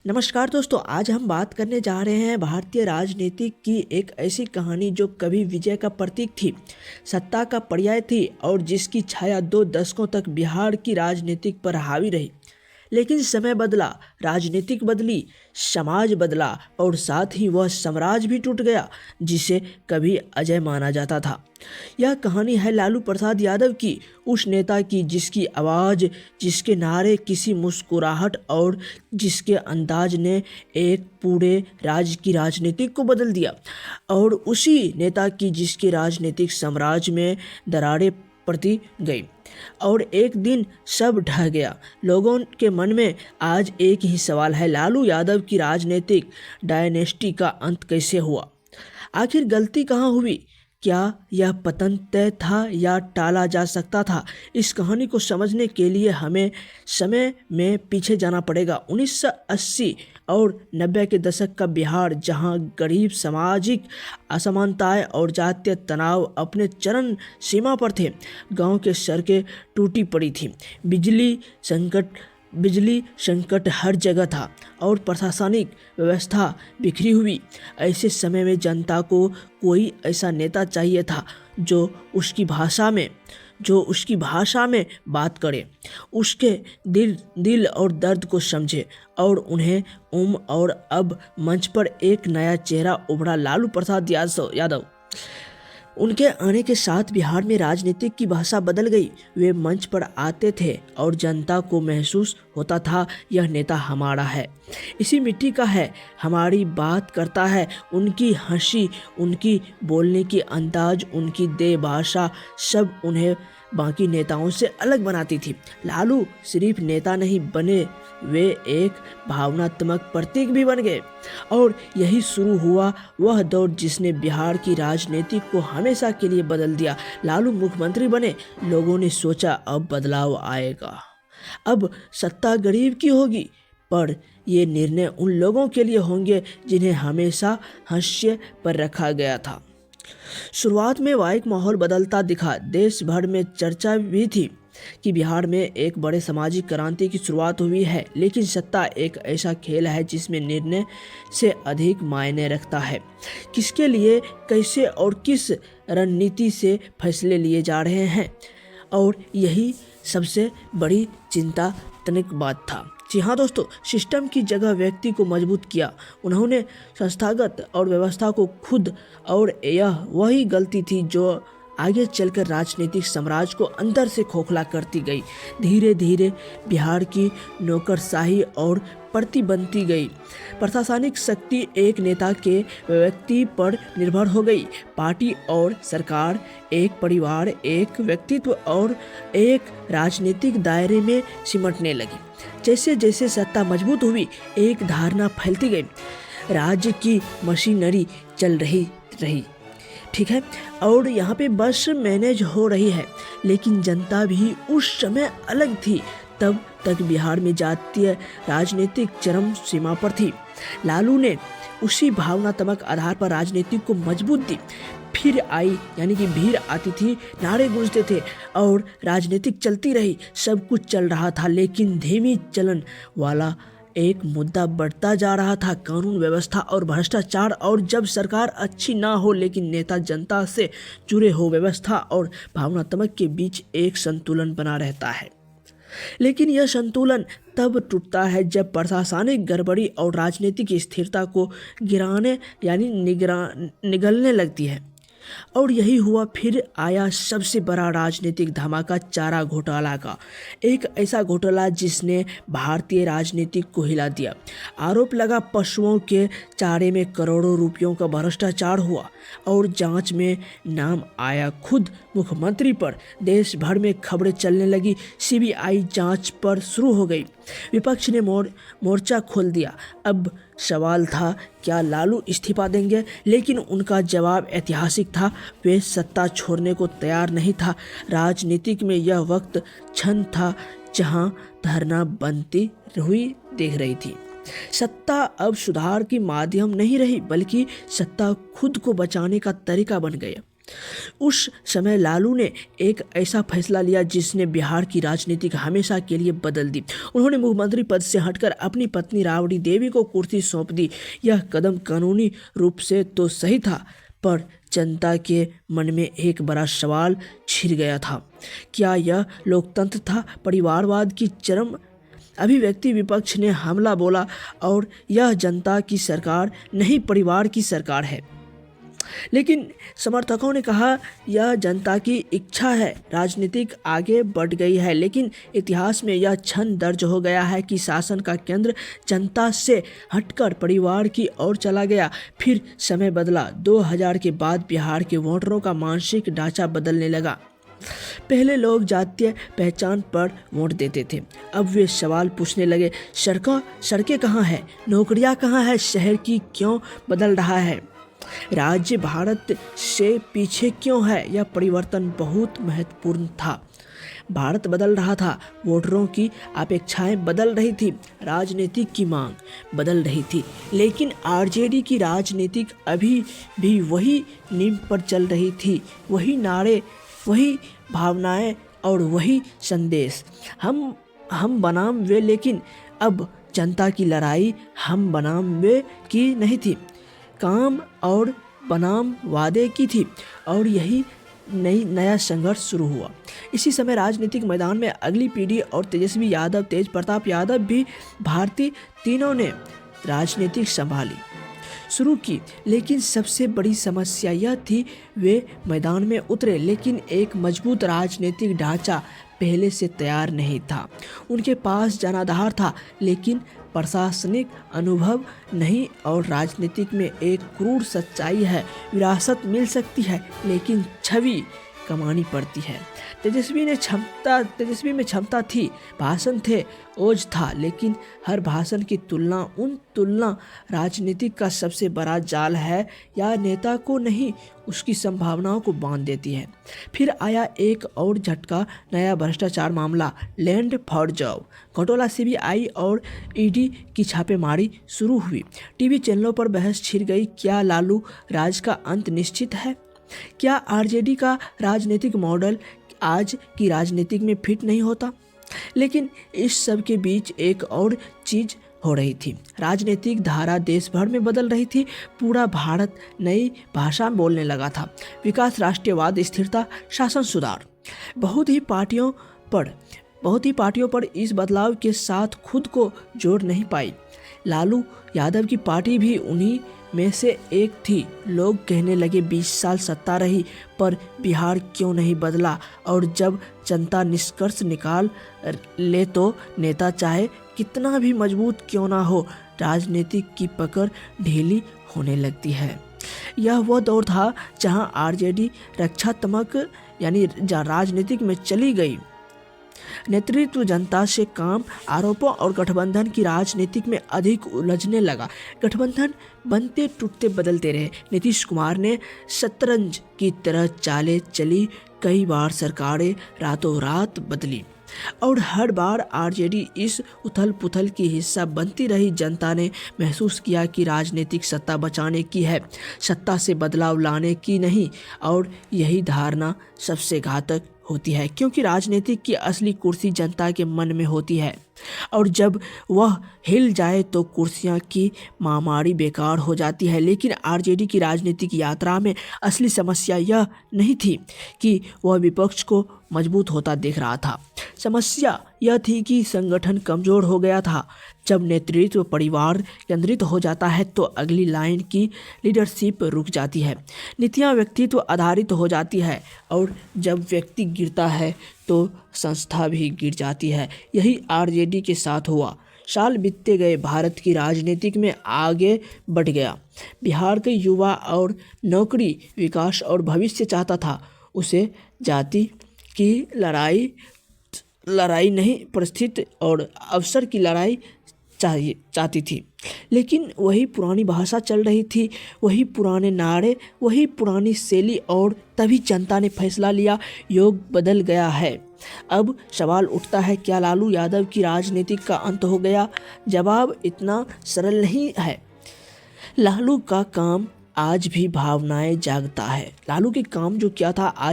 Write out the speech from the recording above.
नमस्कार दोस्तों, आज हम बात करने जा रहे हैं भारतीय राजनीति की एक ऐसी कहानी जो कभी विजय का प्रतीक थी, सत्ता का पर्याय थी और जिसकी छाया 2 दशकों तक बिहार की राजनीति पर हावी रही। लेकिन समय बदला, राजनीतिक बदली, समाज बदला और साथ ही वह साम्राज्य भी टूट गया जिसे कभी अजय माना जाता था। यह कहानी है लालू प्रसाद यादव की, उस नेता की जिसकी आवाज़, जिसके नारे, किसी मुस्कुराहट और जिसके अंदाज ने एक पूरे राज्य की राजनीति को बदल दिया। और उसी नेता की जिसके राजनीतिक साम्राज्य में दरारें पड़ती गई और एक दिन सब ढह गया। लोगों के मन में आज एक ही सवाल है, लालू यादव की राजनीतिक डायनेस्टी का अंत कैसे हुआ? आखिर गलती कहाँ हुई? क्या यह पतन तय था या टाला जा सकता था? इस कहानी को समझने के लिए हमें समय में पीछे जाना पड़ेगा। 1980 और 90 के दशक का बिहार, जहां गरीब, सामाजिक असमानताएं और जातीय तनाव अपने चरम सीमा पर थे। गांव के सड़कें टूटी पड़ी थी, बिजली संकट हर जगह था और प्रशासनिक व्यवस्था बिखरी हुई। ऐसे समय में जनता को कोई ऐसा नेता चाहिए था जो उसकी भाषा में बात करे, उसके दिल और दर्द को समझे और उन्हें और अब मंच पर एक नया चेहरा उभरा, लालू प्रसाद यादव। उनके आने के साथ बिहार में राजनीतिक की भाषा बदल गई। वे मंच पर आते थे और जनता को महसूस होता था, यह नेता हमारा है, इसी मिट्टी का है, हमारी बात करता है। उनकी हंसी, उनकी बोलने की अंदाज, उनकी देह भाषा सब उन्हें बाकी नेताओं से अलग बनाती थी। लालू सिर्फ नेता नहीं बने, वे एक भावनात्मक प्रतीक भी बन गए। और यही शुरू हुआ वह दौर जिसने बिहार की राजनीति को हमेशा के लिए बदल दिया। लालू मुख्यमंत्री बने, लोगों ने सोचा अब बदलाव आएगा, अब सत्ता गरीब की होगी, पर ये निर्णय उन लोगों के लिए होंगे जिन्हें हमेशा हाशिए पर रखा गया था। शुरुआत में वाइक माहौल बदलता दिखा। देश भर में चर्चा भी थी कि बिहार में एक बड़े सामाजिक क्रांति की शुरुआत हुई है। लेकिन सत्ता एक ऐसा खेल है जिसमें निर्णय से अधिक मायने रखता है। किसके लिए, कैसे और किस रणनीति से फैसले लिए जा रहे हैं, और यही सबसे बड़ी चिंताजनक बात था। जी हाँ दोस्तों, सिस्टम की जगह व्यक्ति को मजबूत किया उन्होंने, संस्थागत और व्यवस्था को खुद, और यह वही गलती थी जो आगे चलकर राजनीतिक साम्राज्य को अंदर से खोखला करती गई। धीरे धीरे बिहार की नौकरशाही और प्रति बनती गई। प्रशासनिक शक्ति एक नेता के व्यक्ति पर निर्भर हो गई। पार्टी और सरकार एक परिवार, एक व्यक्तित्व और एक राजनीतिक दायरे में सिमटने लगी। जैसे जैसे सत्ता मजबूत हुई, एक धारणा फैलती गई, राज्य की मशीनरी चल रही, ठीक है, और यहाँ पे बस मैनेज हो रही है। लेकिन जनता भी उस समय अलग थी। तब तक बिहार में जातीय राजनीतिक चरम सीमा पर थी। लालू ने उसी भावनात्मक आधार पर राजनीति को मजबूत दी। फिर आई, यानी कि भीड़ आती थी, नारे गूंजते थे और राजनीतिक चलती रही। सब कुछ चल रहा था, लेकिन धीमी चलन वाला एक मुद्दा बढ़ता जा रहा था, कानून व्यवस्था और भ्रष्टाचार। और जब सरकार अच्छी ना हो लेकिन नेता जनता से जुड़े हो, व्यवस्था और भावनात्मक के बीच एक संतुलन बना रहता है। लेकिन यह संतुलन तब टूटता है जब प्रशासनिक गड़बड़ी और राजनीतिक स्थिरता को गिराने यानी निगलने लगती है। और यही हुआ। फिर आया सबसे बड़ा राजनीतिक धमाका, चारा घोटाला का। एक ऐसा घोटाला जिसने भारतीय राजनीति को हिला दिया। आरोप लगा पशुओं के चारे में करोड़ों रुपयों का भ्रष्टाचार हुआ और जांच में नाम आया खुद मुख्यमंत्री पर। देश भर में खबरें चलने लगी, सीबीआई जांच पर शुरू हो गई। विपक्ष ने मोर्चा खोल दिया। अब सवाल था, क्या लालू इस्तीफा देंगे? लेकिन उनका जवाब ऐतिहासिक था, वे सत्ता छोड़ने को तैयार नहीं था। राजनीतिक में यह वक्त क्षण था जहां धरना बनती हुई दिख रही थी। सत्ता अब सुधार की माध्यम नहीं रही, बल्कि सत्ता खुद को बचाने का तरीका बन गया। उस समय लालू ने एक ऐसा फैसला लिया जिसने बिहार की राजनीति हमेशा के लिए बदल दी। उन्होंने मुख्यमंत्री पद से हटकर अपनी पत्नी राबड़ी देवी को कुर्सी सौंप दी। यह कदम कानूनी रूप से तो सही था, पर जनता के मन में एक बड़ा सवाल छिड़ गया था। क्या यह लोकतंत्र था? परिवारवाद की चरम अभिव्यक्ति। विपक्ष ने हमला बोला और यह जनता की सरकार नहीं, परिवार की सरकार है। लेकिन समर्थकों ने कहा यह जनता की इच्छा है। राजनीतिक आगे बढ़ गई है, लेकिन इतिहास में यह क्षण दर्ज हो गया है कि शासन का केंद्र जनता से हटकर परिवार की ओर चला गया। फिर समय बदला। 2000 के बाद बिहार के वोटरों का मानसिक ढांचा बदलने लगा। पहले लोग जातीय पहचान पर वोट देते थे, अब वे सवाल पूछने लगे, सड़कें कहाँ हैं, नौकरियाँ कहाँ हैं, शहर की क्यों बदल रहा है, राज्य भारत से पीछे क्यों है। यह परिवर्तन बहुत महत्वपूर्ण था। भारत बदल रहा था, वोटरों की अपेक्षाएं बदल रही थी, राजनीतिक की मांग बदल रही थी। लेकिन आरजेडी की राजनीतिक अभी भी वही नींव पर चल रही थी। वही नारे, वही भावनाएं और वही संदेश, हम बनाम वे। लेकिन अब जनता की लड़ाई हम बनाम वे की नहीं थी, काम और बनाम वादे की थी। और यही नया संघर्ष शुरू हुआ। इसी समय राजनीतिक मैदान में अगली पीढ़ी और तेजस्वी यादव, तेज प्रताप यादव भी भारतीय, तीनों ने राजनीतिक संभाली शुरू की। लेकिन सबसे बड़ी समस्या यह थी, वे मैदान में उतरे लेकिन एक मजबूत राजनीतिक ढांचा पहले से तैयार नहीं था। उनके पास जनाधार था लेकिन प्रशासनिक अनुभव नहीं। और राजनीतिक में एक क्रूर सच्चाई है, विरासत मिल सकती है लेकिन छवि कमानी पड़ती है। तेजस्वी में क्षमता थी, भाषण थे, ओज था, लेकिन हर भाषण की तुलना राजनीतिक का सबसे बड़ा जाल है या नेता को नहीं, उसकी संभावनाओं को बांध देती है। फिर आया एक और झटका, नया भ्रष्टाचार मामला, लैंड फॉर जॉब घोटाला। सीबीआई और ईडी की छापेमारी शुरू हुई। टीवी चैनलों पर बहस छिड़ गई, क्या लालू राज का अंत निश्चित है? क्या आरजेडी का राजनीतिक मॉडल आज की राजनीतिक में फिट नहीं होता? लेकिन इस सब के बीच एक और चीज हो रही थी। राजनीतिक धारा देश भर में बदल रही थी। पूरा भारत नई भाषा बोलने लगा था। विकास, राष्ट्रवाद, स्थिरता, शासन सुधार। बहुत ही पार्टियों पर इस बदलाव के साथ खुद को जोड़ नहीं पाई। लालू यादव की पार्टी भी उन्हीं में से एक थी। लोग कहने लगे 20 साल सत्ता रही पर बिहार क्यों नहीं बदला। और जब जनता निष्कर्ष निकाल ले तो नेता चाहे कितना भी मजबूत क्यों ना हो, राजनीतिक की पकड़ ढीली होने लगती है। यह वह दौर था जहां आरजेडी रक्षात्मक यानी राजनीतिक में चली गई। नेतृत्व जनता से काम, आरोपों और गठबंधन की राजनीतिक में अधिक उलझने लगा। गठबंधन बनते टूटते बदलते रहे। नीतीश कुमार ने शतरंज की तरह चालें चली, कई बार सरकारें रातों रात बदली और हर बार आरजेडी इस उथल पुथल की हिस्सा बनती रही। जनता ने महसूस किया कि राजनीतिक सत्ता बचाने की है, सत्ता से बदलाव लाने की नहीं। और यही धारणा सबसे घातक होती है, क्योंकि राजनीतिक की असली कुर्सी जनता के मन में होती है और जब वह हिल जाए तो कुर्सियां की महामारी बेकार हो जाती है। लेकिन आरजेडी की राजनीतिक यात्रा में असली समस्या यह नहीं थी कि वह विपक्ष को मजबूत होता देख रहा था। समस्या यह थी कि संगठन कमजोर हो गया था। जब नेतृत्व परिवार केंद्रित हो जाता है तो अगली लाइन की लीडरशिप रुक जाती है, नीतियाँ व्यक्तित्व आधारित हो जाती है और जब व्यक्ति गिरता है तो संस्था भी गिर जाती है। यही आरजेडी के साथ हुआ। साल बीतते गए, भारत की राजनीतिक में आगे बढ़ गया। बिहार के युवा और नौकरी, विकास और भविष्य चाहता था। उसे जाति की लड़ाई नहीं, परिस्थिति और अवसर की लड़ाई चाहती थी। लेकिन वही पुरानी भाषा चल रही थी, वही पुराने नारे, वही पुरानी शैली। और तभी जनता ने फैसला लिया, योग बदल गया है। अब सवाल उठता है, क्या लालू यादव की राजनीति का अंत हो गया? जवाब इतना सरल नहीं है। लालू का काम आज भी भावनाएं जागता है। लालू के काम जो किया था आज